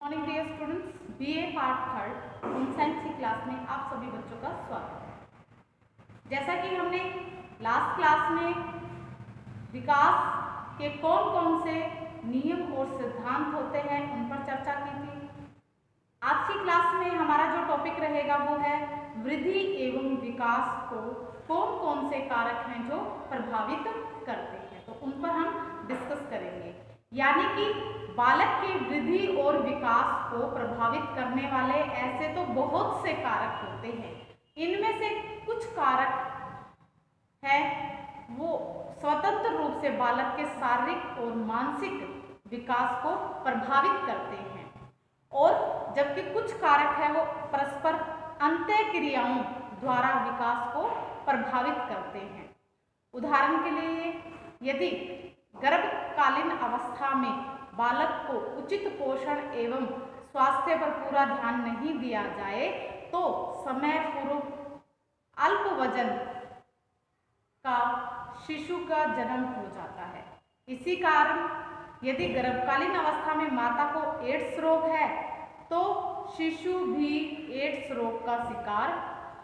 Morning dear students, BA part third home science की class में आप सभी बच्चों का स्वागत है। जैसा कि हमने लास्ट क्लास में विकास के कौन कौन से नियम और सिद्धांत होते हैं उन पर चर्चा की थी। आज की क्लास में हमारा जो टॉपिक रहेगा वो है वृद्धि एवं विकास को कौन कौन से कारक हैं जो प्रभावित करते हैं, तो उन पर हम डिस्कस करेंगे। यानी कि बालक की वृद्धि और विकास को प्रभावित करने वाले ऐसे तो बहुत से कारक होते हैं। इनमें से कुछ कारक हैं वो स्वतंत्र रूप से बालक के शारीरिक और मानसिक विकास को प्रभावित करते हैं, और जबकि कुछ कारक है वो परस्पर अंतःक्रियाओं द्वारा विकास को प्रभावित करते हैं। उदाहरण के लिए, यदि गर्भकालीन अवस्था में बालक को उचित पोषण एवं स्वास्थ्य पर पूरा ध्यान नहीं दिया जाए तो समय पूर्व अल्प वजन का शिशु का जन्म हो जाता है। इसी कारण यदि गर्भकालीन अवस्था में माता को एड्स रोग है तो शिशु भी एड्स रोग का शिकार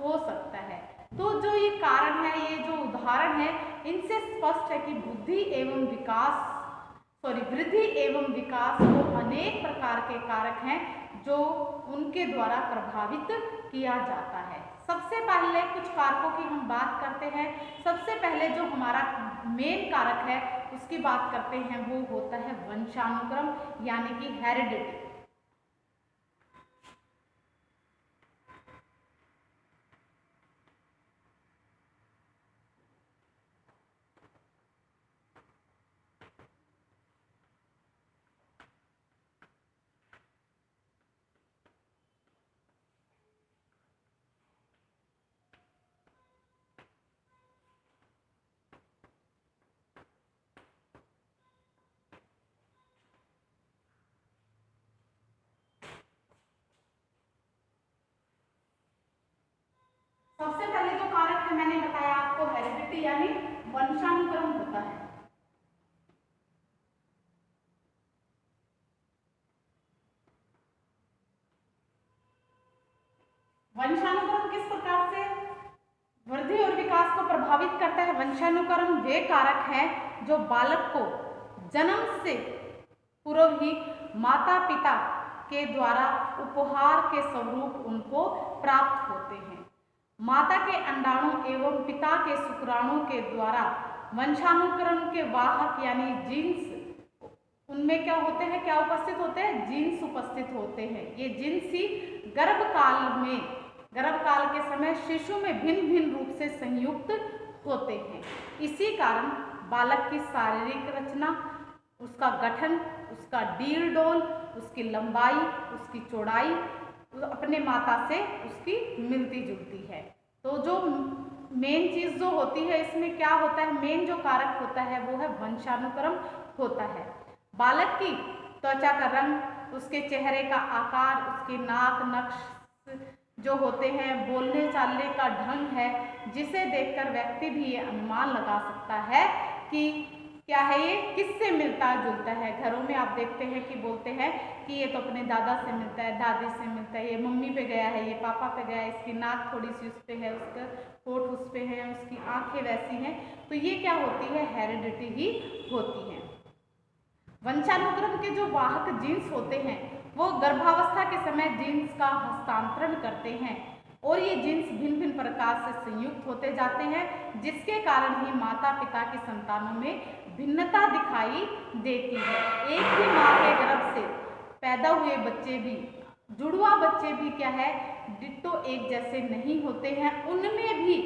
हो सकता है। तो जो ये कारण है, ये जो उदाहरण है, इनसे स्पष्ट है कि वृद्धि एवं विकास को अनेक प्रकार के कारक हैं जो उनके द्वारा प्रभावित किया जाता है। सबसे पहले कुछ कारकों की हम बात करते हैं। सबसे पहले जो हमारा मेन कारक है उसकी बात करते हैं, वो होता है वंशानुक्रम यानी कि हेरिडिटी। सबसे पहले जो कारक है मैंने बताया आपको, हेरिडिटी यानी वंशानुक्रम होता है। वंशानुक्रम किस प्रकार से वृद्धि और विकास को प्रभावित करता है? वंशानुक्रम वे कारक हैं जो बालक को जन्म से पूर्व ही माता पिता के द्वारा उपहार के स्वरूप उनको प्राप्त होते हैं। माता के अंडाणु एवं पिता के शुक्राणु के द्वारा वंशानुक्रम के वाहक यानी जीन्स, उनमें क्या होते हैं, क्या उपस्थित होते हैं? जीन्स उपस्थित होते हैं। ये जीन्स ही गर्भकाल के समय शिशु में भिन्न भिन्न रूप से संयुक्त होते हैं। इसी कारण बालक की शारीरिक रचना, उसका गठन, उसका डील डोल, उसकी लंबाई, उसकी चौड़ाई अपने माता से उसकी मिलती जुलती है। तो जो मेन चीज जो होती है इसमें क्या होता है, मेन जो कारक होता है वो है वंशानुक्रम होता है। बालक की त्वचा का रंग, उसके चेहरे का आकार, उसके नाक नक्श जो होते हैं, बोलने चालने का ढंग है, जिसे देखकर व्यक्ति भी ये अनुमान लगा सकता है कि क्या है, ये किससे मिलता जुलता है। घरों में आप देखते हैं कि बोलते हैं कि ये तो अपने दादा से मिलता है, दादी से मिलता है, ये मम्मी पे गया है, ये पापा पे गया है, इसकी नाक थोड़ी सी उस पे है, उसका होठ उस पे है, उसकी आंखें वैसी हैं। तो ये क्या होती है, हेरिडिटी ही होती है। वंशानुक्रम के जो वाहक जीन्स होते हैं वो गर्भावस्था के समय जीन्स का हस्तांतरण करते हैं और ये जीन्स भिन्न भिन्न प्रकार से संयुक्त होते जाते हैं, जिसके कारण ही माता पिता की संतानों में भिन्नता दिखाई देती है। एक ही माँ के गर्भ से पैदा हुए बच्चे भी, जुड़वा बच्चे भी क्या है, डिट्टो एक जैसे नहीं होते हैं। उनमें भी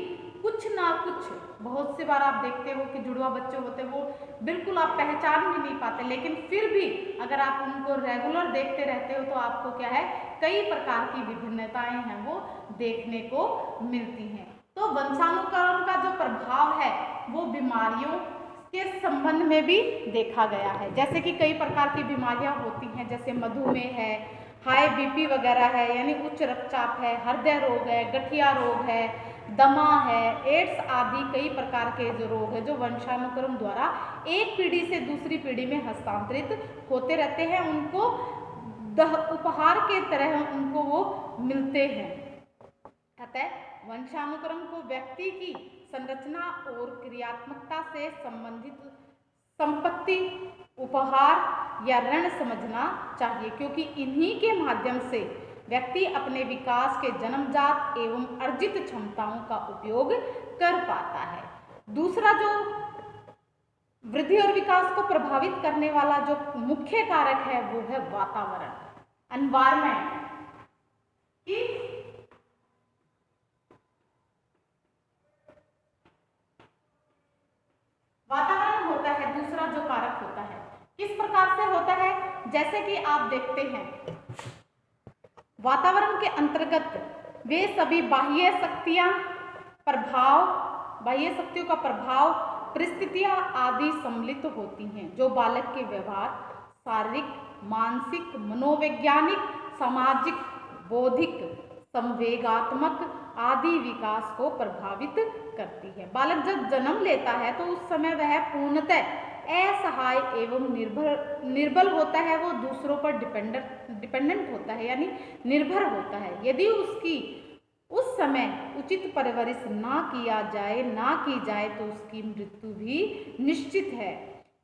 कुछ ना कुछ, बहुत सी बार आप देखते हो कि जुड़वा बच्चे होते हैं वो बिल्कुल आप पहचान भी नहीं पाते, लेकिन फिर भी अगर आप उनको रेगुलर देखते रहते हो तो आपको क्या है, कई प्रकार की विभिन्नताएं हैं वो देखने को मिलती हैं। तो वंशानुक्रम का जो प्रभाव है वो बीमारियों के संबंध में भी देखा गया है। जैसे कि कई प्रकार की बीमारियां होती हैं, जैसे मधुमेह है, हाई बीपी वगैरह है यानी उच्च रक्तचाप है, हृदय रोग है, गठिया रोग है, दमा है, एड्स आदि कई प्रकार के जो रोग है जो वंशानुक्रम द्वारा एक पीढ़ी से दूसरी पीढ़ी में हस्तांतरित होते रहते हैं। उनको उपहार के तरह उनको वो मिलते हैं। अतः वंशानुक्रम को व्यक्ति की संरचना और क्रियात्मकता से संबंधित संपत्ति, उपहार या ऋण समझना चाहिए, क्योंकि इन्हीं के माध्यम से व्यक्ति अपने विकास के जन्मजात एवं अर्जित क्षमताओं का उपयोग कर पाता है। दूसरा जो वृद्धि और विकास को प्रभावित करने वाला जो मुख्य कारक है वो है वातावरण, एनवायरमेंट। वातावरण होता है दूसरा जो कारक होता है। किस प्रकार से होता है? जैसे कि आप देखते हैं वातावरण के अंतर्गत वे सभी बाह्य शक्तियों का प्रभाव, परिस्थितियां आदि सम्मिलित होती हैं, जो बालक के व्यवहार, शारीरिक, मानसिक, मनोवैज्ञानिक, सामाजिक, बौद्धिक, संवेगात्मक आदि विकास को प्रभावित करती है। बालक जब जन्म लेता है तो उस समय वह पूर्णतः असहाय एवं निर्बल होता है, वो दूसरों पर डिपेंडेंट होता है, यानी निर्भर होता है। यदि उसकी उस समय उचित परवरिश ना की जाए तो उसकी मृत्यु भी निश्चित है।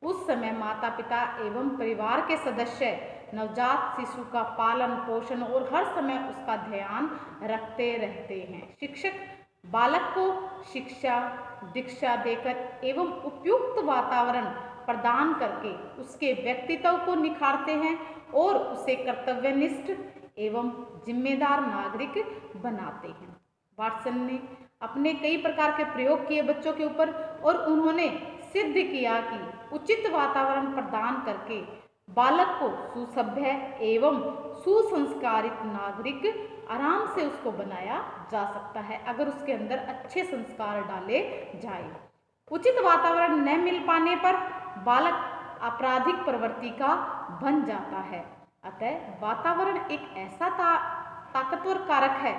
उस समय माता पिता एवं परिवार के सदस्य नवजात शिशु का पालन पोषण और हर समय उसका ध्यान रखते रहते हैं। शिक्षक बालक को शिक्षा दीक्षा देकर एवं उपयुक्त वातावरण प्रदान करके उसके व्यक्तित्व को निखारते हैं और उसे कर्तव्यनिष्ठ एवं जिम्मेदार नागरिक बनाते हैं। वाटसन ने अपने कई प्रकार के प्रयोग किए बच्चों के ऊपर और उन्होंने सिद्ध किया कि उचित वातावरण प्रदान करके बालक को सुसभ्य एवं सुसंस्कारित नागरिक आराम से उसको बनाया जा सकता है, अगर उसके अंदर अच्छे संस्कार डाले जाए। उचित वातावरण न मिल पाने पर बालक आपराधिक प्रवृत्ति का बन जाता है। अतः वातावरण एक ऐसा ताकतवर कारक है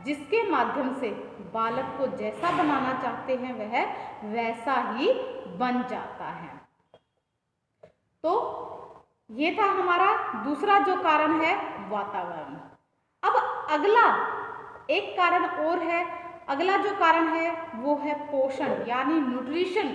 जिसके माध्यम से बालक को जैसा बनाना चाहते हैं वह वैसा ही बन जाता है। तो ये था हमारा दूसरा जो कारण है वातावरण। अब अगला एक कारण और है, अगला जो कारण है वो है पोषण यानी न्यूट्रिशन।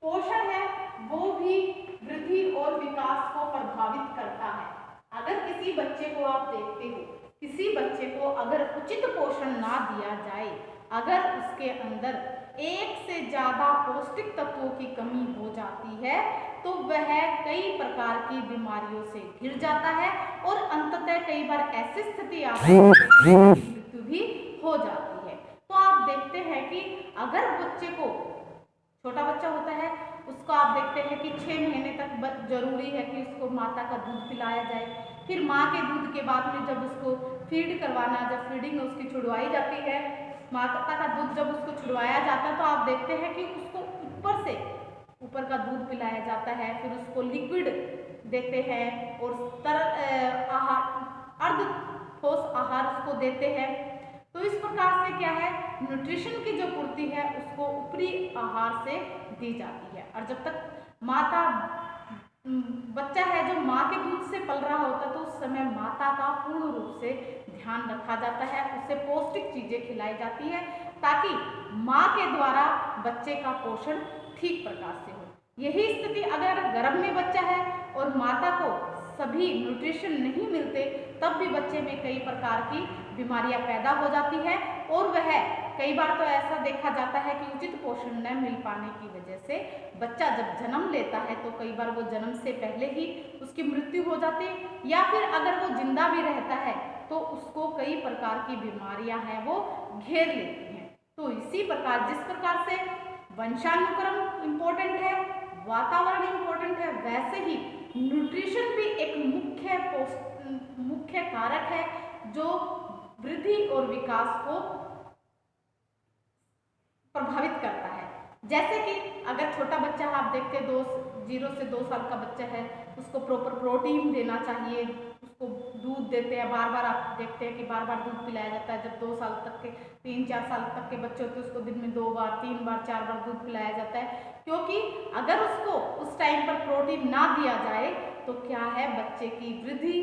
पोषण है वो भी वृद्धि और विकास को प्रभावित करता है। अगर किसी बच्चे को आप देखते हो, किसी बच्चे को अगर उचित पोषण ना दिया जाए, अगर उसके अंदर एक से ज्यादा पौष्टिक तत्वों की कमी हो जाती है तो वह कई प्रकार की बीमारियों से घिर जाता है और अंततः कई बार ऐसी स्थिति आती है कि मृत्यु भी हो जाती है। तो आप देखते हैं कि अगर बच्चे को, छोटा बच्चा होता है उसको आप देखते हैं कि 6 महीने तक जरूरी है कि उसको माता का दूध पिलाया जाए। फिर माँ के दूध के बाद में जब उसको फीड करवाना, जब फीडिंग उसकी छुड़वाई जाती है, माता का दूध जब उसको छुड़वाया जाता है तो आप देखते हैं कि उसको ऊपर का दूध पिलाया जाता है, फिर उसको लिक्विड देते हैं और तरल आहार, अर्ध ठोस आहार उसको देते हैं। तो इस प्रकार से क्या है, न्यूट्रिशन की जो पूर्ति है उसको ऊपरी आहार से दी जाती है। और जब तक बच्चा है जो माँ के दूध से पल रहा होता है तो उस समय माता का पूर्ण रूप से ध्यान रखा जाता है, उसे पौष्टिक चीजें खिलाई जाती है ताकि माँ के द्वारा बच्चे का पोषण ठीक प्रकार से हो। यही स्थिति अगर गर्भ में बच्चा है और माता को सभी न्यूट्रिशन नहीं मिलते तब भी बच्चे में कई प्रकार की बीमारियां पैदा हो जाती है और वह कई बार तो ऐसा देखा जाता है कि उचित पोषण न मिल पाने की वजह से बच्चा जब जन्म लेता है तो कई बार वो जन्म से पहले ही उसकी मृत्यु हो जाती है या फिर अगर वो जिंदा भी रहता है तो उसको कई प्रकार की बीमारियां हैं वो घेर लेती हैं। तो इसी प्रकार जिस प्रकार से वंशानुक्रम इम्पोर्टेंट है, वातावरण इम्पोर्टेंट है, वैसे ही न्यूट्रिशन भी एक मुख्य कारक है जो वृद्धि और विकास को प्रभावित करता है। जैसे कि अगर छोटा बच्चा आप देखते 0 से 2 साल का बच्चा है, उसको प्रॉपर प्रोटीन देना चाहिए, उसको दूध देते हैं, बार बार आप देखते हैं कि बार बार दूध पिलाया जाता है। जब 2 साल तक के 3-4 साल तक के बच्चे होते हैं उसको दिन में 2 बार 3 बार 4 बार दूध पिलाया जाता है। क्योंकि अगर उसको उस टाइम पर प्रोटीन ना दिया जाए तो क्या है, बच्चे की वृद्धि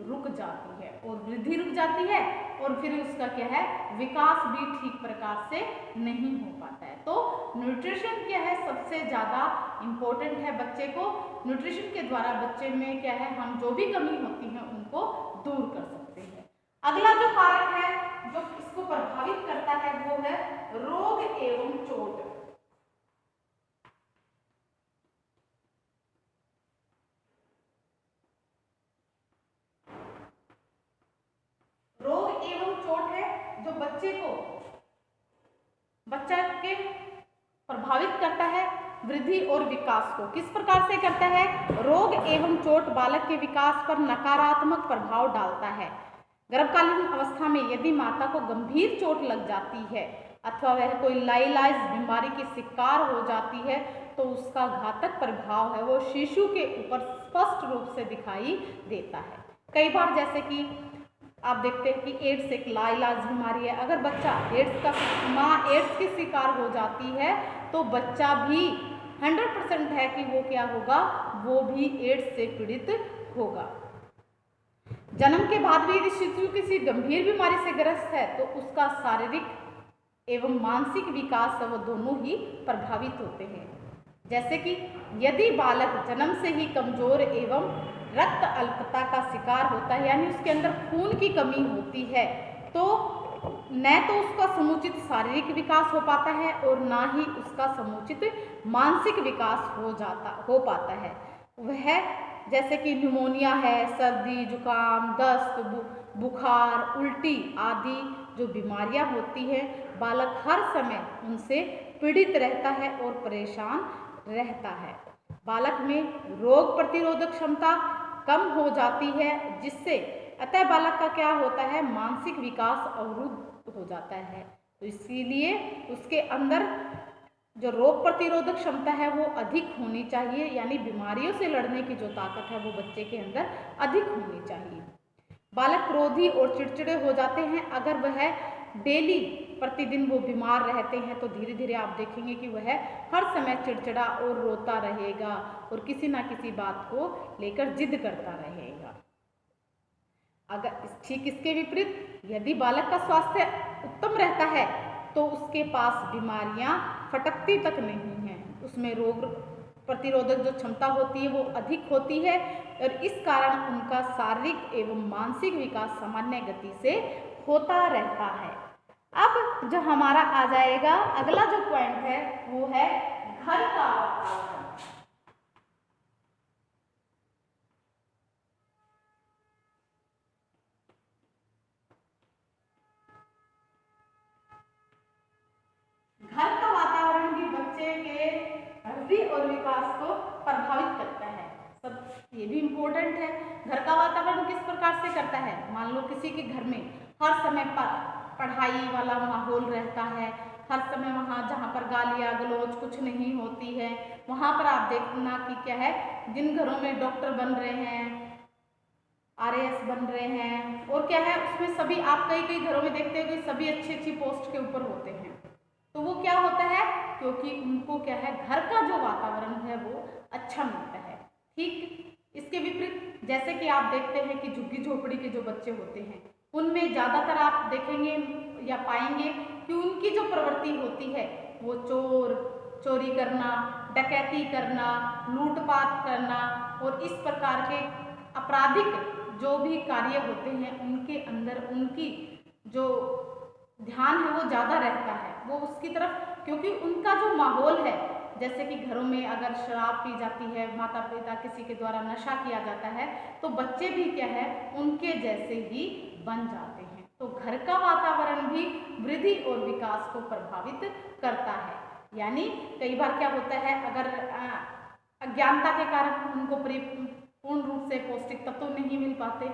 रुक जाती है, और वृद्धि रुक जाती है और फिर उसका क्या है, विकास भी ठीक प्रकार से नहीं हो पाता है। तो न्यूट्रिशन क्या है, सबसे ज़्यादा इम्पोर्टेंट है बच्चे को। न्यूट्रिशन के द्वारा बच्चे में क्या है, हम जो भी कमी होती है उनको दूर कर सकते हैं। अगला जो कारक है जो इसको प्रभावित करता है वो है रोग एवं चोट। रोग एवं चोट है जो बच्चे के प्रभावित करता है वृद्धि और विकास को। किस प्रकार से करता है? रोग एवं चोट बालक के विकास पर नकारात्मक प्रभाव डालता है। गर्भकालीन अवस्था में यदि माता को गंभीर चोट लग जाती है अथवा वह कोई लाइलाज बीमारी की शिकार हो जाती है तो उसका घातक प्रभाव है वो शिशु के ऊपर स्पष्ट रूप से दिखाई देता है। कई बार जैसे कि आप देखते हैं कि एड्स एक लाइलाज बीमारी है, अगर बच्चा माँ एड्स की शिकार हो जाती है तो बच्चा भी 100% है कि वो क्या होगा, वो भी एड्स से पीड़ित होगा। जन्म के बाद भी यदि शिशु किसी गंभीर बीमारी से ग्रस्त है तो उसका शारीरिक एवं मानसिक विकास है वो दोनों ही प्रभावित होते हैं। जैसे कि यदि बालक जन्म से ही कमजोर एवं रक्त अल्पता का शिकार होता है, यानी उसके अंदर खून की कमी होती है, तो न तो उसका समुचित शारीरिक विकास हो पाता है और ना ही उसका समुचित मानसिक विकास हो पाता है। वह जैसे कि न्यूमोनिया है, सर्दी जुकाम, दस्त, बुखार, उल्टी आदि जो बीमारियां होती हैं, बालक हर समय उनसे पीड़ित रहता है और परेशान रहता है। बालक में रोग प्रतिरोधक क्षमता कम हो जाती है, जिससे अतः बालक का क्या होता है, मानसिक विकास अवरुद्ध हो जाता है। तो इसीलिए उसके अंदर जो रोग प्रतिरोधक क्षमता है वो अधिक होनी चाहिए, यानी बीमारियों से लड़ने की जो ताकत है वो बच्चे के अंदर अधिक होनी चाहिए। बालक क्रोधी और चिड़चिड़े हो जाते हैं। अगर वह डेली प्रतिदिन वो बीमार रहते हैं तो धीरे धीरे आप देखेंगे कि वह हर समय चिड़चिड़ा और रोता रहेगा और किसी ना किसी बात को लेकर जिद करता रहेगा। अगर ठीक इसके विपरीत यदि बालक का स्वास्थ्य उत्तम रहता है तो उसके पास बीमारियां फटकती तक नहीं हैं, उसमें रोग प्रतिरोधक जो क्षमता होती है वो अधिक होती है और इस कारण उनका शारीरिक एवं मानसिक विकास सामान्य गति से होता रहता है। अब जो हमारा आ जाएगा अगला जो पॉइंट है वो है घर का वातावरण। घर का वातावरण भी बच्चे के वृद्धि और विकास को प्रभावित करता है। सब ये भी इम्पोर्टेंट है। घर का वातावरण किस प्रकार से करता है? मान लो किसी के घर में हर समय पढ़ाई वाला माहौल रहता है, हर समय वहाँ जहाँ पर गालियाँ गलौज कुछ नहीं होती है, वहाँ पर आप देखना कि क्या है, जिन घरों में डॉक्टर बन रहे हैं, RAS बन रहे हैं और क्या है उसमें सभी आप कई घरों में देखते हो कि सभी अच्छी पोस्ट के ऊपर होते हैं। तो वो क्या होता है, क्योंकि उनको क्या है, घर का जो वातावरण है वो अच्छा मिलता है। ठीक इसके विपरीत जैसे कि आप देखते हैं कि झुग्गी झोपड़ी के जो बच्चे होते हैं उनमें ज़्यादातर आप देखेंगे या पाएंगे कि उनकी जो प्रवृत्ति होती है वो चोरी करना, डकैती करना, लूटपाट करना और इस प्रकार के आपराधिक जो भी कार्य होते हैं उनके अंदर उनकी जो ध्यान है वो ज़्यादा रहता है, वो उसकी तरफ, क्योंकि उनका जो माहौल है, जैसे कि घरों में अगर शराब पी जाती है, माता पिता किसी के द्वारा नशा किया जाता है तो बच्चे भी क्या है उनके जैसे ही बन जाते हैं। तो घर का वातावरण भी वृद्धि और विकास को प्रभावित करता है। यानी कई बार क्या होता है, अगर अज्ञानता के कारण उनको पूर्ण रूप से पौष्टिक तत्व नहीं मिल पाते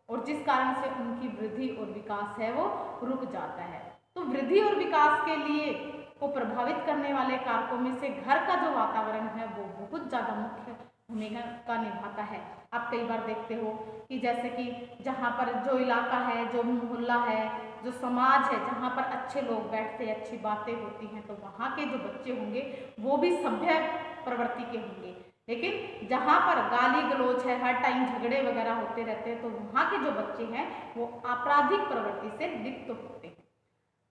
और जिस कारण से उनकी वृद्धि और विकास है वो रुक जाता है। तो वृद्धि और विकास के लिए को प्रभावित करने वाले कारकों में से घर का जो वातावरण है वो बहुत ज़्यादा मुख्य भूमिका निभाता है। आप आप कई बार देखते हो कि जैसे कि जहाँ पर जो इलाका है, जो मोहल्ला है, जो समाज है, जहाँ पर अच्छे लोग बैठते हैं, अच्छी बातें होती हैं, तो वहाँ के जो बच्चे होंगे वो भी सभ्य प्रवृत्ति के होंगे। लेकिन जहाँ पर गाली गलौज है, हर टाइम झगड़े वगैरह होते रहते हैं, तो वहाँ के जो बच्चे हैं वो आपराधिक प्रवृत्ति से लिप्त होते हैं।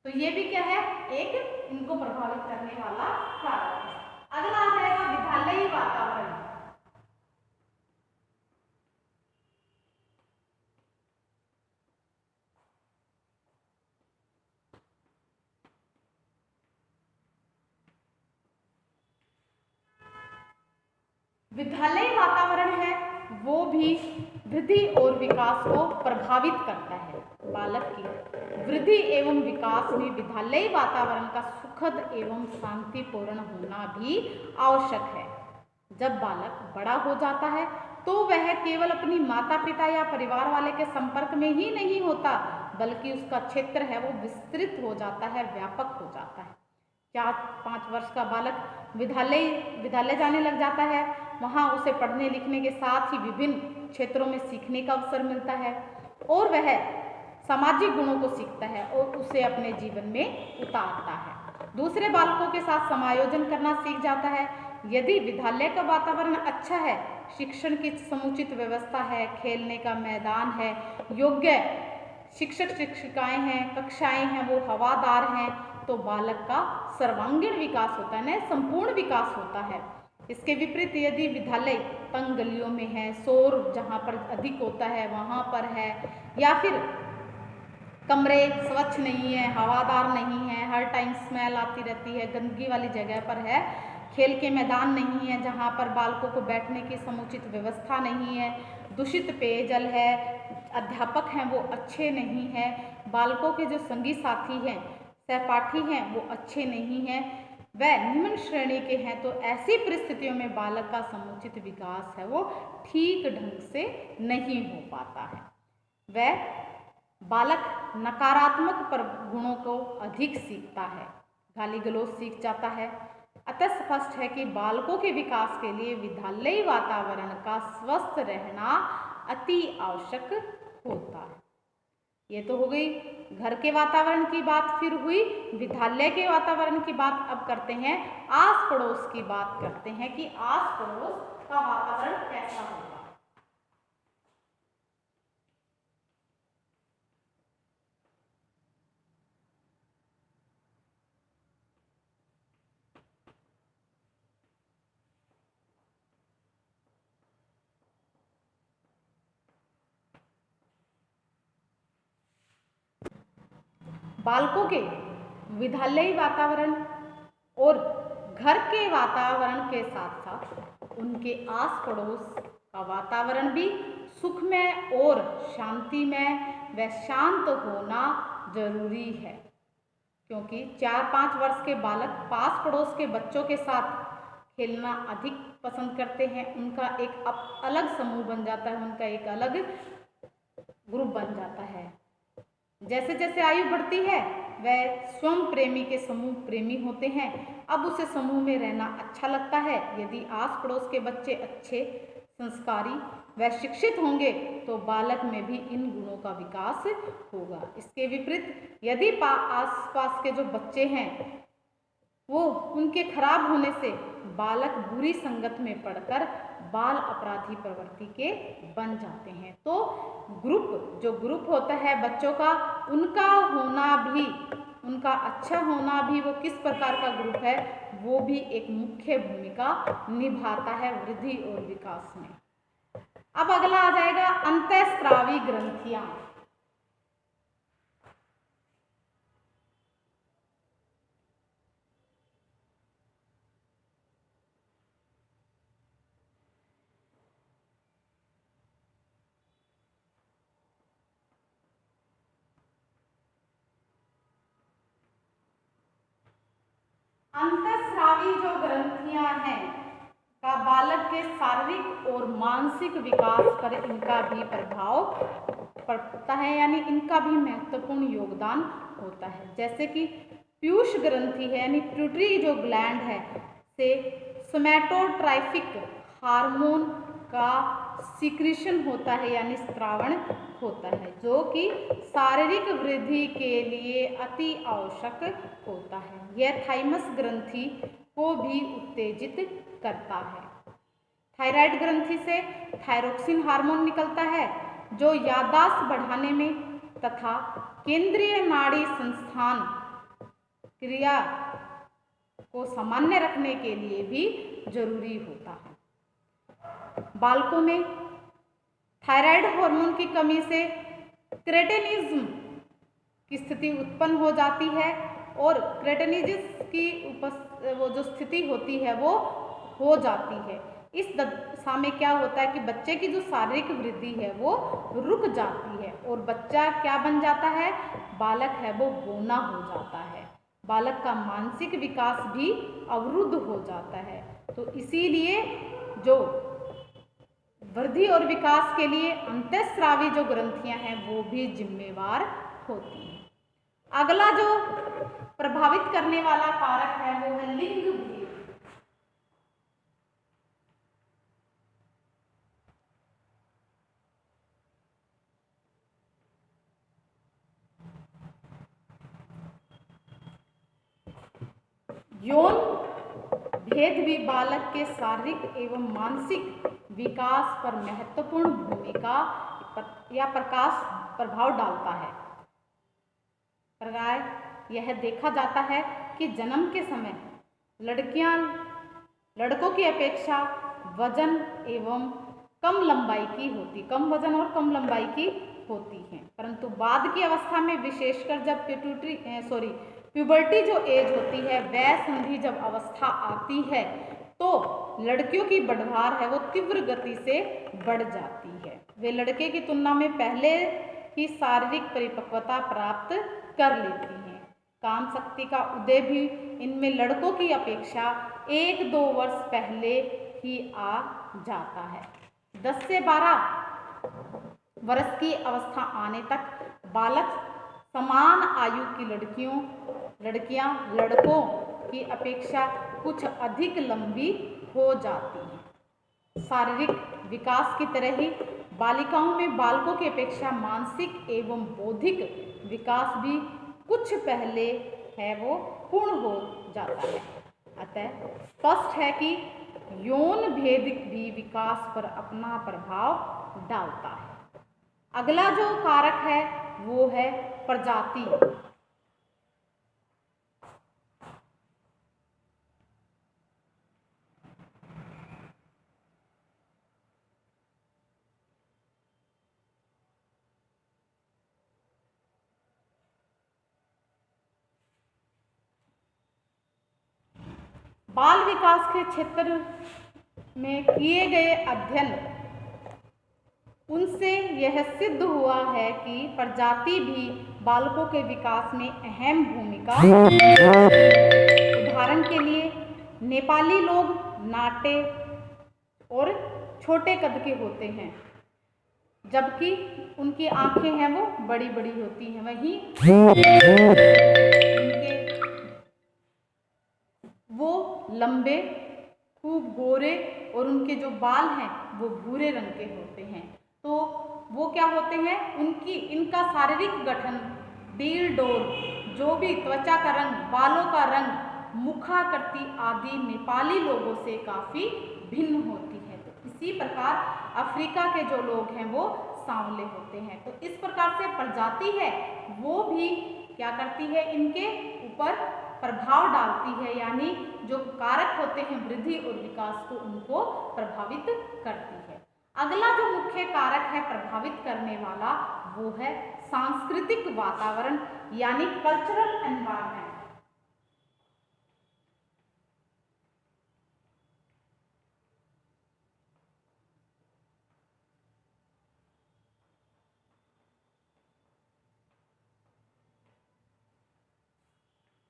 तो ये भी क्या है, एक इनको प्रभावित करने वाला कारक है। अगला आ जाएगा विद्यालयी वातावरण। विद्यालयी वातावरण है वो भी वृद्धि और विकास को प्रभावित करता है। बालक की वृद्धि एवं विकास में विद्यालयी वातावरण का सुखद एवं शांतिपूर्ण होना भी आवश्यक है। जब बालक बड़ा हो जाता है तो वह केवल अपनी माता पिता या परिवार वाले के संपर्क में ही नहीं होता, बल्कि उसका क्षेत्र है वो विस्तृत हो जाता है, व्यापक हो जाता है। 4-5 वर्ष का बालक विद्यालय जाने लग जाता है। वहाँ उसे पढ़ने लिखने के साथ ही विभिन्न क्षेत्रों में सीखने का अवसर मिलता है और वह सामाजिक गुणों को सीखता है और उसे अपने जीवन में उतारता है। दूसरे बालकों के साथ समायोजन करना सीख जाता है। यदि विद्यालय का वातावरण अच्छा है, शिक्षण की समुचित व्यवस्था है, खेलने का मैदान है, योग्य शिक्षक शिक्षिकाएं हैं, कक्षाएं हैं वो हवादार हैं, तो बालक का सर्वांगीण विकास होता है, संपूर्ण विकास होता है। इसके विपरीत यदि विद्यालय तंग गलियों में है, शोर जहाँ पर अधिक होता है वहाँ पर है, या फिर कमरे स्वच्छ नहीं है, हवादार नहीं है, हर टाइम स्मेल आती रहती है, गंदगी वाली जगह पर है, खेल के मैदान नहीं है जहाँ पर बालकों को बैठने की समुचित व्यवस्था नहीं है, दूषित पेयजल है, अध्यापक हैं वो अच्छे नहीं हैं, बालकों के जो संगी साथी हैं, सहपाठी हैं वो अच्छे नहीं हैं, वह निम्न श्रेणी के हैं, तो ऐसी परिस्थितियों में बालक का समुचित विकास है वो ठीक ढंग से नहीं हो पाता है। वह बालक नकारात्मक गुणों को अधिक सीखता है, गाली गलौज सीख जाता है। अतः स्पष्ट है कि बालकों के विकास के लिए विद्यालयी वातावरण का स्वस्थ रहना अति आवश्यक होता है। ये तो हो गई घर के वातावरण की बात, फिर हुई विद्यालय के वातावरण की बात। अब करते हैं आस पड़ोस की बात करते हैं कि आस पड़ोस का वातावरण कैसा होगा। बालकों के विद्यालयी वातावरण और घर के वातावरण के साथ साथ उनके आस पड़ोस का वातावरण भी सुखमय और शांतिमय व शांत होना जरूरी है, क्योंकि 4-5 वर्ष के बालक पास पड़ोस के बच्चों के साथ खेलना अधिक पसंद करते हैं। उनका एक अलग समूह बन जाता है, उनका एक अलग ग्रुप बन जाता है। जैसे जैसे आयु बढ़ती है वह स्वयं प्रेमी के समूह प्रेमी होते हैं। अब उसे समूह में रहना अच्छा लगता है। यदि आस पड़ोस के बच्चे अच्छे, संस्कारी व शिक्षित होंगे तो बालक में भी इन गुणों का विकास होगा। इसके विपरीत यदि आसपास के जो बच्चे हैं वो उनके खराब होने से बालक बुरी संगत में पड़कर बाल अपराधी प्रवृत्ति के बन जाते हैं। तो जो ग्रुप होता है बच्चों का, उनका होना भी, उनका अच्छा होना भी, वो किस प्रकार का ग्रुप है वो भी एक मुख्य भूमिका निभाता है वृद्धि और विकास में। अब अगला आ जाएगा अंतःस्रावी ग्रंथियां। अंतःस्रावी जो ग्रंथियां हैं का बालक के शारीरिक और मानसिक विकास पर इनका भी प्रभाव पड़ता है, यानी इनका भी महत्वपूर्ण योगदान होता है। जैसे कि पीयूष ग्रंथि है यानी पिट्यूटरी जो ग्लैंड है से सोमैटोट्राइफिक हार्मोन का सिक्रीशन होता है यानी स्त्रावण होता है, जो कि शारीरिक वृद्धि के लिए अति आवश्यक होता है। यह थाइमस ग्रंथि को भी उत्तेजित करता है। थायराइड ग्रंथि से थायरोक्सिन हार्मोन निकलता है, जो याददाश्त बढ़ाने में तथा केंद्रीय नाड़ी संस्थान क्रिया को सामान्य रखने के लिए भी जरूरी होता है। बालकों में थायराइड हार्मोन की कमी से क्रेटिनिज्म की स्थिति उत्पन्न हो जाती है और क्रेटिनिजिस की वो जो स्थिति होती है वो हो जाती है। इस दशा में क्या होता है कि बच्चे की जो शारीरिक वृद्धि है वो रुक जाती है और बच्चा क्या बन जाता है, बालक है वो बौना हो जाता है, बालक का मानसिक विकास भी अवरुद्ध हो जाता है। तो इसीलिए जो वृद्धि और विकास के लिए अंतःस्रावी जो ग्रंथियां हैं वो भी जिम्मेवार होती हैं। अगला जो प्रभावित करने वाला कारक है वो है लिंग भेद। यौन भेद भी बालक के शारीरिक एवं मानसिक विकास पर महत्वपूर्ण भूमिका या प्रभाव डालता है। प्राय यह देखा जाता है कि जन्म के समय लड़कियां लड़कों की अपेक्षा वजन एवं कम वजन और कम लंबाई की होती हैं, परंतु बाद की अवस्था में विशेषकर जब प्यूबर्टी जो एज होती है, वह संधि जब अवस्था आती है तो लड़कियों की बढ़वार है वो तीव्र गति से बढ़ जाती है। वे लड़के की तुलना में पहले ही शारीरिक परिपक्वता प्राप्त कर लेती हैं। काम शक्ति का उदय भी इनमें लड़कों की अपेक्षा 1-2 वर्ष पहले ही आ जाता है। 10 से 12 वर्ष की अवस्था आने तक बालक समान आयु की लड़कियां लड़कों की अपेक्षा कुछ अधिक लंबी हो जाती हैं। शारीरिक विकास की तरह ही बालिकाओं में बालकों की अपेक्षा मानसिक एवं बौद्धिक विकास भी कुछ पहले है वो पूर्ण हो जाता है। अतः स्पष्ट है कि यौन भेद भी विकास पर अपना प्रभाव डालता है। अगला जो कारक है वो है प्रजाति। बाल विकास के क्षेत्र में किए गए अध्ययन उनसे यह सिद्ध हुआ है कि प्रजाति भी बालकों के विकास में अहम भूमिका। उदाहरण के लिए नेपाली लोग नाटे और छोटे कद के होते हैं, जबकि उनकी आंखें हैं वो बड़ी बड़ी होती हैं। वहीं उनके वो लंबे, खूब गोरे और उनके जो बाल हैं वो भूरे रंग के होते हैं। तो वो क्या होते हैं, इनका शारीरिक गठन, डील डोल, जो भी त्वचा का रंग, बालों का रंग, मुखाकृति आदि नेपाली लोगों से काफ़ी भिन्न होती है। तो इसी प्रकार अफ्रीका के जो लोग हैं वो सांवले होते हैं। तो इस प्रकार से प्रजाति है वो भी क्या करती है, इनके ऊपर प्रभाव डालती है, यानी जो कारक होते हैं वृद्धि और विकास को उनको प्रभावित करती है। अगला जो मुख्य कारक है प्रभावित करने वाला वो है सांस्कृतिक वातावरण यानी कल्चरल एनवायरनमेंट।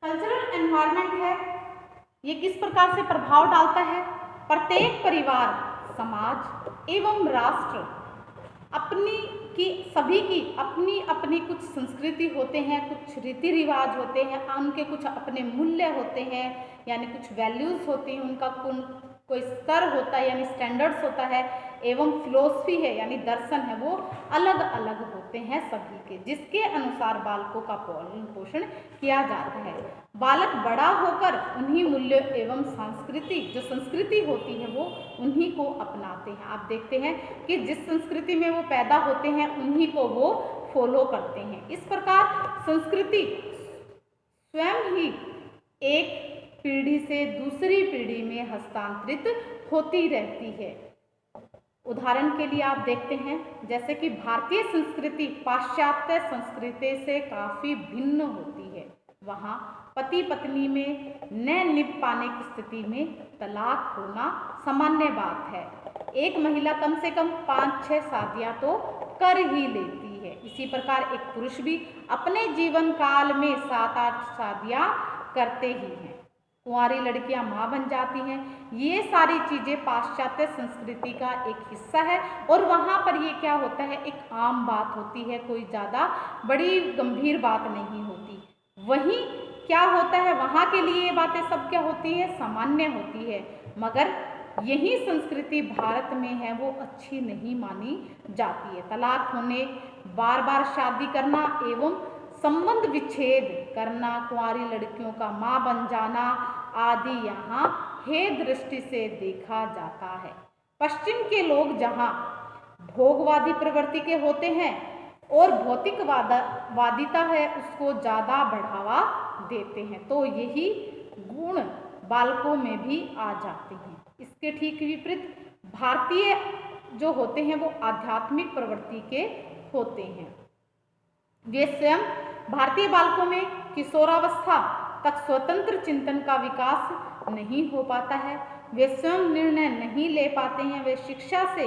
कल्चरल एनवायरनमेंट है, ये किस प्रकार से प्रभाव डालता है। प्रत्येक परिवार, समाज एवं राष्ट्र सभी की अपनी अपनी कुछ संस्कृति होते हैं, कुछ रीति रिवाज होते हैं, उनके कुछ अपने मूल्य होते हैं, यानी कुछ वैल्यूज होती हैं, उनका कोई स्तर होता है यानी स्टैंडर्ड्स होता है। एवं फिलोसफी है यानी दर्शन है वो अलग अलग होते हैं सभी के, जिसके अनुसार बालकों का पालन पोषण किया जाता है। बालक बड़ा होकर उन्हीं मूल्य एवं संस्कृति जो संस्कृति होती है वो उन्हीं को अपनाते हैं। आप देखते हैं कि जिस संस्कृति में वो पैदा होते हैं उन्हीं को वो फॉलो करते हैं। इस प्रकार संस्कृति स्वयं ही एक पीढ़ी से दूसरी पीढ़ी में हस्तांतरित होती रहती है। उदाहरण के लिए आप देखते हैं जैसे कि भारतीय संस्कृति पाश्चात्य संस्कृति से काफी भिन्न होती है। वहाँ पति पत्नी में न निभ पाने की स्थिति में तलाक होना सामान्य बात है। एक महिला कम से कम 5-6 शादियां तो कर ही लेती है। इसी प्रकार एक पुरुष भी अपने जीवन काल में 7-8 शादियां करते ही हैं। कुंवारी लड़कियां माँ बन जाती हैं। ये सारी चीज़ें पाश्चात्य संस्कृति का एक हिस्सा है और वहाँ पर ये क्या होता है, एक आम बात होती है, कोई ज़्यादा बड़ी गंभीर बात नहीं होती। वहीं क्या होता है, वहाँ के लिए ये बातें सब क्या होती है, सामान्य होती है। मगर यही संस्कृति भारत में है वो अच्छी नहीं मानी जाती है। तलाक होने, बार बार शादी करना एवं संबंध विच्छेद करना, कुंवारी लड़कियों का मां बन जाना आदि यहाँ हे दृष्टि से देखा जाता है। पश्चिम के लोग जहाँ भोगवादी प्रवृत्ति के होते हैं और भौतिकवादिता है उसको ज़्यादा बढ़ावा देते हैं, तो यही गुण बालकों में भी आ जाते हैं। इसके ठीक विपरीत भारतीय जो होते हैं वो आध्यात्मिक प्रवृत्ति के होते हैं। वे स्वयं भारतीय बालकों में किशोरावस्था तक स्वतंत्र चिंतन का विकास नहीं हो पाता है। वे स्वयं निर्णय नहीं ले पाते हैं। वे शिक्षा से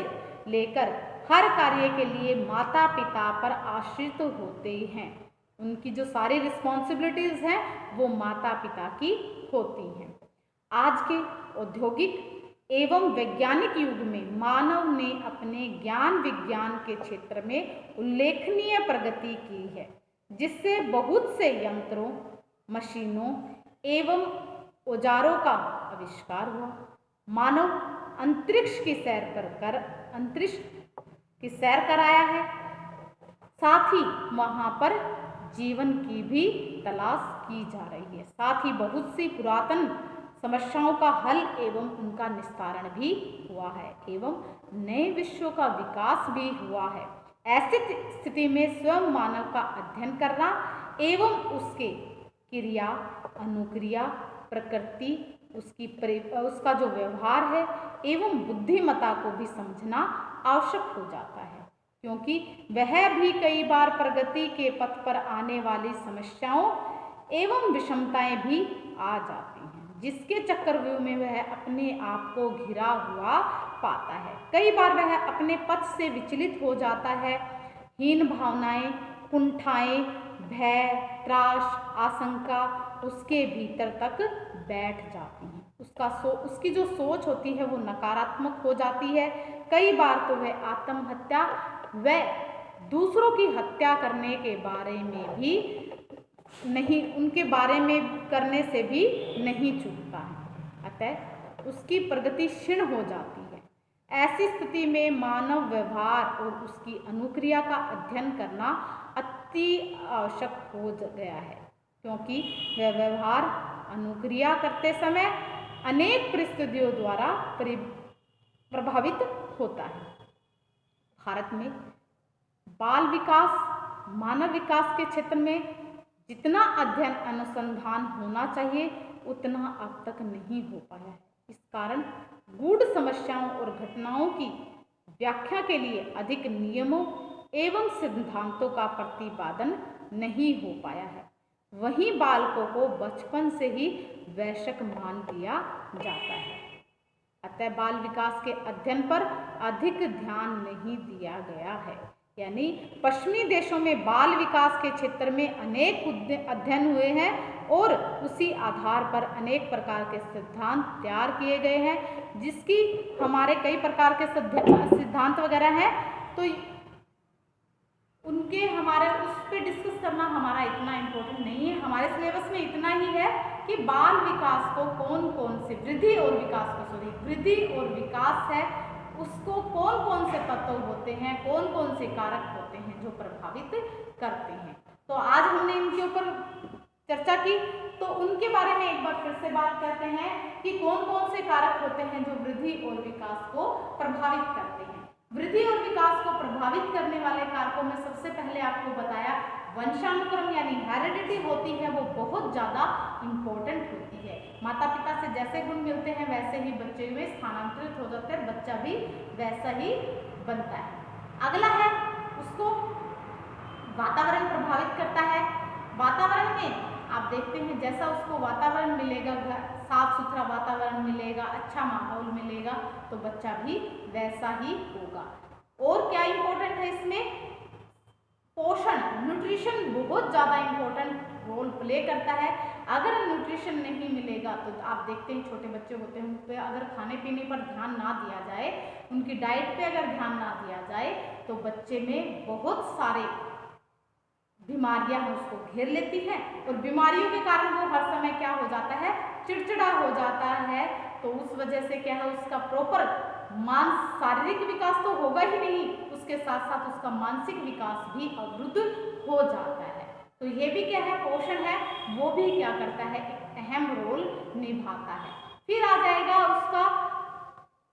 लेकर हर कार्य के लिए माता पिता पर आश्रित होते हैं। उनकी जो सारी रिस्पॉन्सिबिलिटीज हैं वो माता पिता की होती हैं। आज के औद्योगिक एवं वैज्ञानिक युग में मानव ने अपने ज्ञान विज्ञान के क्षेत्र में उल्लेखनीय प्रगति की है, जिससे बहुत से यंत्रों, मशीनों एवं औजारों का आविष्कार हुआ। मानव अंतरिक्ष की सैर कराया है, साथ ही वहाँ पर जीवन की भी तलाश की जा रही है। साथ ही बहुत सी पुरातन समस्याओं का हल एवं उनका निस्तारण भी हुआ है एवं नए विश्व का विकास भी हुआ है। ऐसी स्थिति में स्वयं मानव का अध्ययन करना एवं उसके क्रिया, अनुक्रिया, प्रकृति, उसका जो व्यवहार है एवं बुद्धिमत्ता को भी समझना आवश्यक हो जाता है, क्योंकि वह भी कई बार प्रगति के पथ पर आने वाली समस्याओं एवं विषमताएं भी आ जाती हैं, जिसके चक्रव्यूह में वह अपने आप को घिरा हुआ पाता है। कई बार वह अपने पथ से विचलित हो जाता है। हीन भावनाएं, कुंठाएं, भय, त्रास, आशंका उसके भीतर तक बैठ जाती हैं। उसकी जो सोच होती है वो नकारात्मक हो जाती है। कई बार तो वह आत्महत्या व दूसरों की हत्या करने के बारे में भी नहीं, उनके बारे में करने से भी नहीं चूकता है। अतः उसकी प्रगति क्षीण हो जाती है। ऐसी स्थिति में मानव व्यवहार और उसकी अनुक्रिया का अध्ययन करना अति आवश्यक हो गया है, क्योंकि वह व्यवहार अनुक्रिया करते समय अनेक परिस्थितियों द्वारा प्रभावित होता है। भारत में बाल विकास, मानव विकास के क्षेत्र में जितना अध्ययन अनुसंधान होना चाहिए उतना अब तक नहीं हो पाया है। इस कारण गूढ़ समस्याओं और घटनाओं की व्याख्या के लिए अधिक नियमों एवं सिद्धांतों का प्रतिपादन नहीं हो पाया है। वहीं बालकों को बचपन से ही वयस्क मान लिया जाता है। अतः बाल विकास के अध्ययन पर अधिक ध्यान नहीं दिया गया है। यानी पश्चिमी देशों में बाल विकास के क्षेत्र में अनेक अध्ययन हुए हैं और उसी आधार पर अनेक प्रकार के सिद्धांत तैयार किए गए हैं, जिसकी हमारे कई प्रकार के सिद्धांत वगैरह हैं, तो उनके हमारे उस पर डिस्कस करना हमारा इतना इम्पोर्टेंट नहीं है। हमारे सिलेबस में इतना ही है कि बाल विकास को कौन कौन से वृद्धि और विकास है उसको कौन कौन से तत्व होते हैं, कौन कौन से कारक होते हैं जो प्रभावित करते हैं। तो आज हमने इनके ऊपर चर्चा की, तो उनके बारे में एक बार फिर से बात करते हैं कि कौन कौन से कारक होते हैं जो वृद्धि और विकास को प्रभावित करते हैं। वृद्धि और विकास को प्रभावित करने वाले कारकों में सबसे पहले आपको बताया वंशानुक्रम यानी हेरिडिटी होती है, वो बहुत ज़्यादा इम्पोर्टेंट होती है। माता पिता से जैसे गुण मिलते हैं वैसे ही बच्चे में स्थानांतरित हो जाते हैं, बच्चा भी वैसा ही बनता है। अगला है उसको वातावरण प्रभावित करता है। वातावरण में आप देखते हैं जैसा उसको वातावरण मिलेगा, साफ सुथरा वातावरण मिलेगा, अच्छा माहौल मिलेगा, तो बच्चा भी वैसा ही होगा। और क्या इम्पोर्टेंट है इसमें, पोषण, न्यूट्रिशन बहुत ज़्यादा इम्पोर्टेंट रोल प्ले करता है। अगर न्यूट्रिशन नहीं मिलेगा तो आप देखते हैं छोटे बच्चे होते हैं, उन पर अगर खाने पीने पर ध्यान ना दिया जाए, उनकी डाइट पे अगर ध्यान ना दिया जाए, तो बच्चे में बहुत सारे बीमारियां उसको घेर लेती हैं, और बीमारियों के कारण वो हर समय क्या हो जाता है, चिड़चिड़ा हो जाता है। तो उस वजह से क्या है, उसका प्रॉपर शारीरिक विकास तो होगा ही नहीं, उसके साथ साथ उसका मानसिक विकास भी अवरुद्ध हो जाता है। तो ये भी क्या है, पोषण है, वो भी क्या करता है, एक अहम रोल निभाता है। फिर आ जाएगा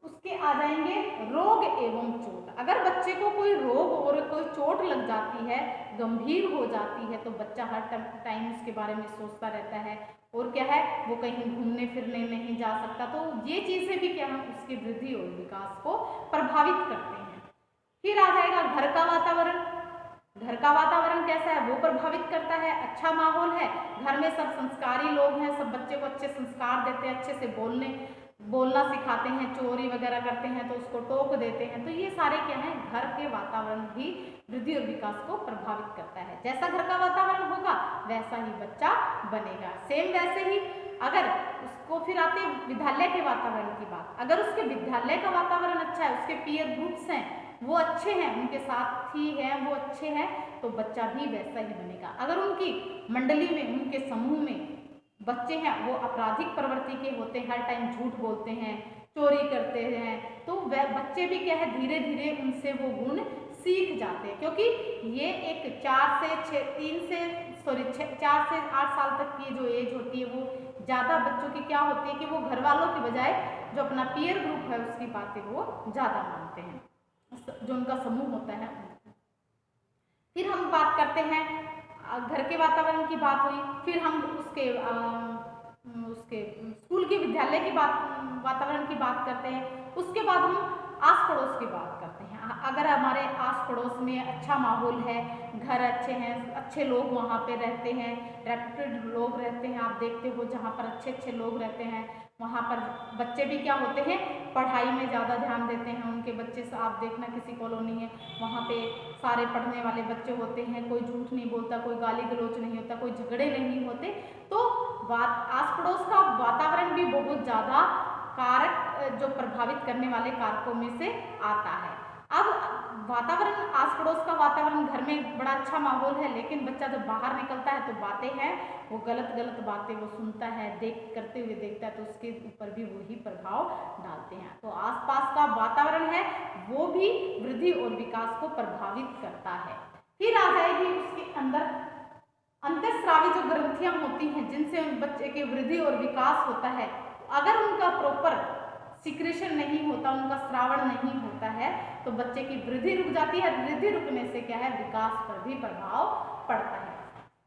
उसके आ जाएंगे रोग एवं चोट। अगर बच्चे को कोई रोग और कोई चोट लग जाती है, गंभीर हो जाती है, तो बच्चा हर टाइम उसके बारे में सोचता रहता है, और क्या है, वो कहीं घूमने फिरने नहीं जा सकता। तो ये चीज़ें भी क्या है, उसकी वृद्धि और विकास को प्रभावित करते हैं। फिर आ जाएगा घर का वातावरण। घर का वातावरण कैसा है, वो प्रभावित करता है। अच्छा माहौल है, घर में सब संस्कारी लोग हैं, सब बच्चे को अच्छे संस्कार देते हैं, अच्छे से बोलना सिखाते हैं, चोरी वगैरह करते हैं तो उसको टोक देते हैं। तो ये सारे क्या हैं, घर के वातावरण भी वृद्धि और विकास को प्रभावित करता है। जैसा घर का वातावरण होगा वैसा ही बच्चा बनेगा। सेम वैसे ही अगर उसको फिर आते विद्यालय के वातावरण की बात, अगर उसके विद्यालय का वातावरण अच्छा है, उसके पीयर ग्रुप्स हैं वो अच्छे हैं, उनके साथी हैं वो अच्छे हैं, तो बच्चा भी वैसा ही बनेगा। अगर उनकी मंडली में, उनके समूह में बच्चे हैं वो आपराधिक प्रवृत्ति के होते हैं, हर टाइम झूठ बोलते हैं, चोरी करते हैं, तो वह बच्चे भी क्या है, धीरे धीरे उनसे वो गुण सीख जाते हैं। क्योंकि ये एक 4 से 8 साल तक की जो एज होती है, वो ज़्यादा बच्चों की क्या होती है कि वो घर वालों की बजाय जो अपना पीयर ग्रुप है उसकी बातें वो ज़्यादा मानते हैं, जो उनका समूह होता है। फिर हम बात करते हैं घर के वातावरण की बात हुई, फिर हम उसके स्कूल के विद्यालय की वातावरण की बात करते हैं। उसके बाद हम आस पड़ोस की बात करते हैं। अगर हमारे आस पड़ोस में अच्छा माहौल है, घर अच्छे हैं, अच्छे लोग वहाँ पे रहते हैं, रेप्यूटेड लोग रहते हैं, आप देखते हो जहाँ पर अच्छे अच्छे लोग रहते हैं वहाँ पर बच्चे भी क्या होते हैं, पढ़ाई में ज़्यादा ध्यान देते हैं। उनके बच्चे से आप देखना, किसी कॉलोनी है वहाँ पे सारे पढ़ने वाले बच्चे होते हैं, कोई झूठ नहीं बोलता, कोई गाली गलौच नहीं होता, कोई झगड़े नहीं होते। तो आस पड़ोस का वातावरण भी बहुत ज़्यादा कारक जो प्रभावित करने वाले कारकों में से आता है। अब वातावरण, आस पड़ोस का वातावरण, घर में बड़ा अच्छा माहौल है, लेकिन बच्चा जब बाहर निकलता है तो बातें हैं वो गलत बातें वो सुनता है, करते हुए देखता है, तो उसके ऊपर भी वही प्रभाव डालते हैं। तो आसपास का वातावरण है वो भी वृद्धि और विकास को प्रभावित करता है। फिर आ जाएगी उसके अंदर अंतःस्रावी जो ग्रंथियां होती हैं जिनसे बच्चे की वृद्धि और विकास होता है, अगर उनका प्रॉपर सिक्रेशन नहीं होता, उनका श्रावण नहीं होता है, तो बच्चे की वृद्धि रुक जाती है। वृद्धि रुकने से क्या है, विकास पर भी प्रभाव पड़ता है।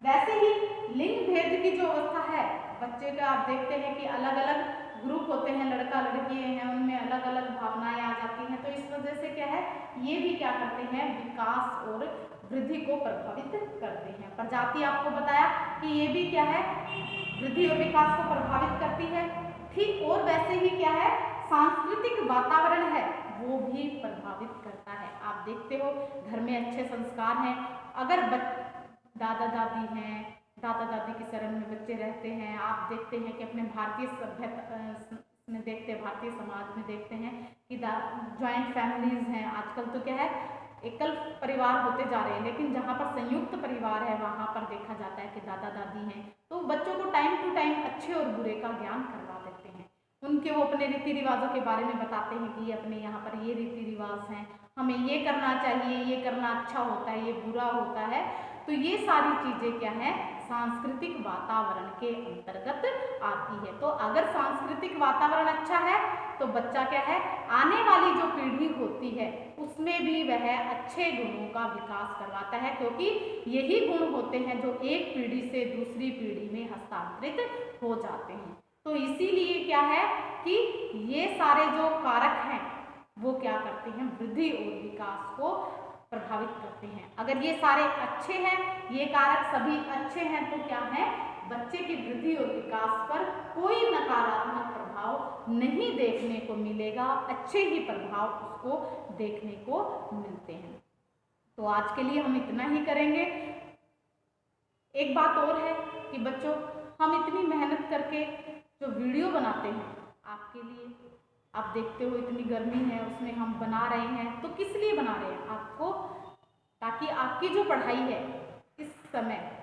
वैसे ही लिंग भेद की जो अवस्था है बच्चे का, आप देखते हैं कि अलग अलग ग्रुप होते हैं, लड़का लड़की हैं, उनमें अलग अलग भावनाएं आ जाती हैं। तो इस वजह से क्या है, ये भी क्या करते हैं, विकास और वृद्धि को प्रभावित करते हैं। प्रजाति आपको बताया कि ये भी क्या है, वृद्धि और विकास को प्रभावित करती है। ठीक और वैसे ही क्या है, सांस्कृतिक वातावरण है वो भी प्रभावित करता है। आप देखते हो घर में अच्छे संस्कार हैं, अगर दादा दादी हैं, दादा दादी की शरण में बच्चे रहते हैं, आप देखते हैं कि अपने भारतीय सभ्यता में देखते हैं, भारतीय समाज में देखते हैं कि जॉइंट फैमिलीज हैं। आजकल तो क्या है, एकल परिवार होते जा रहे हैं, लेकिन जहाँ पर संयुक्त परिवार है वहाँ पर देखा जाता है कि दादा दादी हैं, तो बच्चों को टाइम टू टाइम अच्छे और बुरे का ज्ञान करवा देते हैं। उनके वो अपने रीति रिवाजों के बारे में बताते हैं कि ये अपने यहाँ पर ये रीति रिवाज हैं, हमें ये करना चाहिए, ये करना अच्छा होता है, ये बुरा होता है। तो ये सारी चीज़ें क्या है, सांस्कृतिक वातावरण के अंतर्गत आती है। तो अगर सांस्कृतिक वातावरण अच्छा है तो बच्चा क्या है, आने वाली जो पीढ़ी होती है उसमें भी वह अच्छे गुणों का विकास करवाता है, क्योंकि यही गुण होते हैं जो एक पीढ़ी से दूसरी पीढ़ी में हस्तांतरित हो जाते हैं। तो इसीलिए क्या है कि ये सारे जो कारक हैं वो क्या करते हैं, वृद्धि और विकास को प्रभावित करते हैं। अगर ये सारे अच्छे हैं, ये कारक सभी अच्छे हैं, तो क्या है, बच्चे की वृद्धि और विकास पर कोई नकारात्मक प्रभाव नहीं देखने को मिलेगा, अच्छे ही प्रभाव उसको देखने को मिलते हैं। तो आज के लिए हम इतना ही करेंगे। एक बात और है कि बच्चों, हम इतनी मेहनत करके जो वीडियो बनाते हैं आपके लिए, आप देखते हो इतनी गर्मी है उसमें हम बना रहे हैं, तो किस लिए बना रहे हैं, आपको, ताकि आपकी जो पढ़ाई है इस समय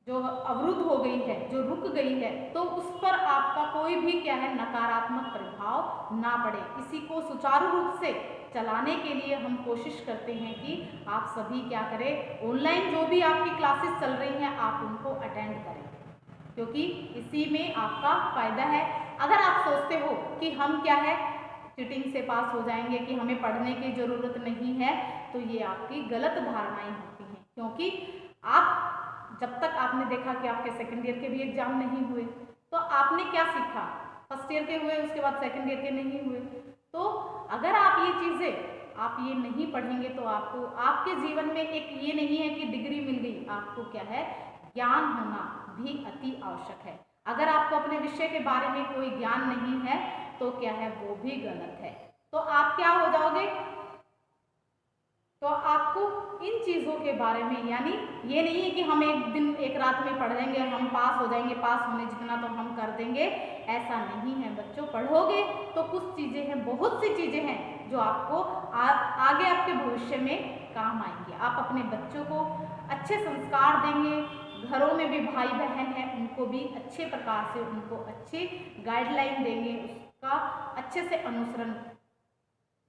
जो अवरुद्ध हो गई है, जो रुक गई है, तो उस पर आपका कोई भी क्या है, नकारात्मक प्रभाव ना पड़े। इसी को सुचारू रूप से चलाने के लिए हम कोशिश करते हैं कि आप सभी क्या करें, ऑनलाइन जो भी आपकी क्लासेस चल रही हैं आप उनको अटेंड करें, क्योंकि इसी में आपका फायदा है। अगर आप सोचते हो कि हम क्या है, चीटिंग से पास हो जाएंगे, कि हमें पढ़ने की ज़रूरत नहीं है, तो ये आपकी गलत धारणाएं होती हैं। क्योंकि आप जब तक आपने देखा कि आपके सेकेंड ईयर के भी एग्जाम नहीं हुए, तो आपने क्या सीखा, फर्स्ट ईयर के हुए, उसके बाद सेकेंड ईयर के नहीं हुए। तो अगर आप ये चीज़ें आप ये नहीं पढ़ेंगे तो आपको आपके जीवन में एक ये नहीं है कि डिग्री मिल गई, आपको क्या है, ज्ञान होना भी अति आवश्यक है। अगर आपको अपने विषय के बारे में कोई ज्ञान नहीं है तो क्या है, वो भी गलत है। तो आप क्या हो जाओगे, तो आपको इन चीज़ों के बारे में, यानी ये नहीं है कि हम एक दिन एक रात में पढ़ लेंगे, हम पास हो जाएंगे, पास होने जितना तो हम कर देंगे, ऐसा नहीं है बच्चों। पढ़ोगे तो कुछ चीज़ें हैं, बहुत सी चीज़ें हैं जो आपको आगे आपके भविष्य में काम आएंगी। आप अपने बच्चों को अच्छे संस्कार देंगे, घरों में भी भाई बहन हैं उनको भी अच्छे प्रकार से उनको अच्छी गाइडलाइन देंगे, उसका अच्छे से अनुसरण,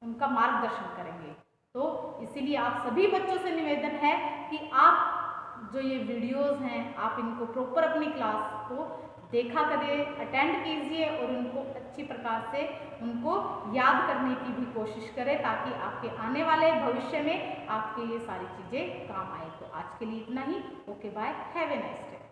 उनका मार्गदर्शन करेंगे। तो इसीलिए आप सभी बच्चों से निवेदन है कि आप जो ये वीडियोस हैं आप इनको प्रॉपर अपनी क्लास को देखा करिए, अटेंड कीजिए और उनको अच्छी प्रकार से उनको याद करने की भी कोशिश करें, ताकि आपके आने वाले भविष्य में आपके ये सारी चीज़ें काम आए। तो आज के लिए इतना ही। Okay bye, have a nice day.